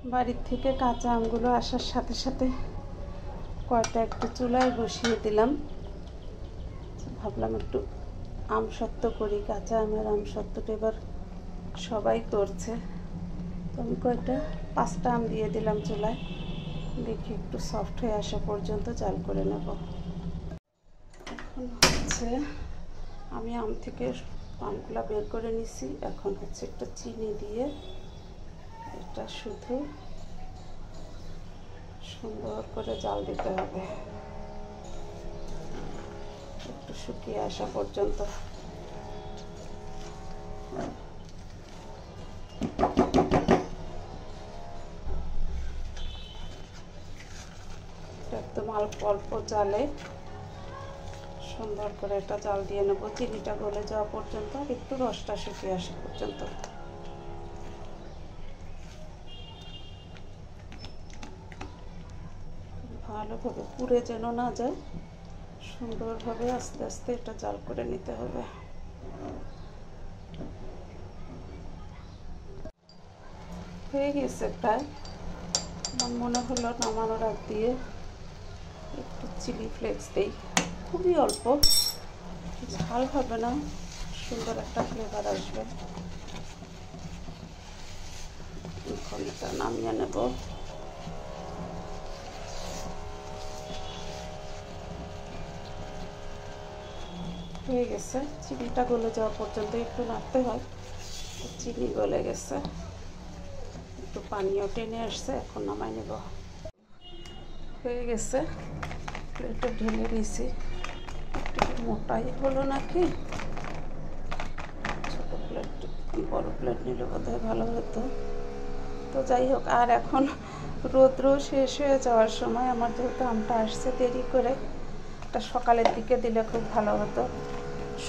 বাড়ির থেকে কাঁচা আমগুলো আসার সাথে সাথে কয়টা একটু চুলায় বসিয়ে দিলাম। ভাবলাম একটু আমসত্ত্ব করি, কাঁচা আমের আমসত্ত্বটা এবার সবাই করছে। তো আমি কয়টা 5টা আম দিয়ে দিলাম চুলায়, দেখি একটু সফট হয়ে আসা পর্যন্ত জাল করে নেব। এখন হচ্ছে আমি আম থেকে আমগুলা বের করে নিছি। এখন হচ্ছে একটু চিনি দিয়ে এটা শুধু সুন্দর করে জাল দিতে হবে, একটু শুকিয়ে আসা পর্যন্ত। একদম অল্প অল্প জালে সুন্দর করে এটা জাল দিয়ে নেব, চিনিটা গলে যাওয়া পর্যন্ত, আর একটু রসটা শুকিয়ে আসা পর্যন্ত। ভালোভাবে পুড়ে যেন না যায়, সুন্দরভাবে আস্তে আস্তে এটা জাল করে নিতে হবে। হয়ে গেছে প্রায়। আমার মনে হলো নামানোর আগ দিয়ে একটু চিলি ফ্লেক্স দিই, খুবই অল্প, ঝাল হবে না, সুন্দর একটা ফ্লেভার আসবে। এখন এটা নামিয়ে নেব। হয়ে গেছে, চিনিটা গলে যাওয়া পর্যন্ত একটু নাড়তে হয়। চিনি গলে গেছে, একটু পানিও টেনে আসছে, এখন নামাই নেব। হয়ে গেছে, প্লেটে ঢেলে নিয়েছি। একটু মোটাই হলো নাকি, ছোটো প্লেট বড় প্লেট নিলে বোধহয় ভালো হতো। তো যাই হোক, আর এখন রৌদ্র শেষ হয়ে যাওয়ার সময়, আমার যেহেতু আমটা আসছে দেরি করে, এটা সকালের দিকে দিলে খুব ভালো হতো।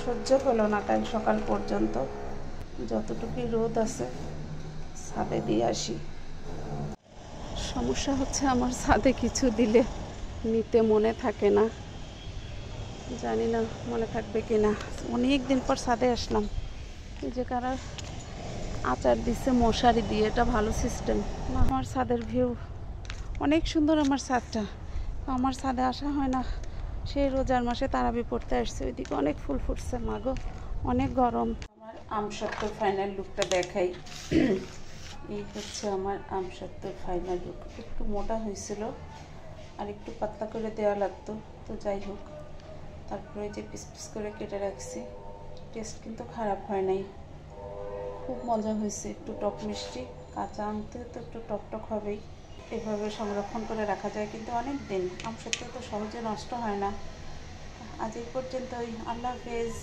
সহ্য হলো না কাল সকাল পর্যন্ত। যতটুকুই রোদ আছে ছাদে দিয়ে আসি। সমস্যা হচ্ছে আমার ছাদে কিছু দিলে নিতে মনে থাকে না, জানি না মনে থাকবে কি না। অনেক দিন পর ছাদে আসলাম। এই যে কারা আচার দিচ্ছে মশারি দিয়ে, এটা ভালো সিস্টেম না। আমার ছাদের ভিউ অনেক সুন্দর, আমার ছাদটা। আমার ছাদে আসা হয় না, সেই রোজার মাসে তারাবি পড়তে আসছে, ওইদিকে অনেক ফুল ফুটছে, মাগো অনেক গরম। আমার আমসত্ত্বর ফাইনাল লুকটা দেখাই। এই হচ্ছে আমার আমসত্ত্বর ফাইনাল লুক। একটু মোটা হয়েছিল, আর একটু পাতলা করে দেওয়া লাগতো, তো যাই হোক। তারপরে যে পিস পিস করে কেটে রাখছি, টেস্ট কিন্তু খারাপ হয় নাই, খুব মজা হয়েছে। একটু টক মিষ্টি, কাঁচা আমতে তো একটু টক টক হবেই। এভাবে সংরক্ষণ করে রাখা যায় কিন্তু অনেক দিন। আমসত্ত্ব তো সহজে নষ্ট হয় না। আজ এই পর্যন্তই, আল্লাহ হাফেজ।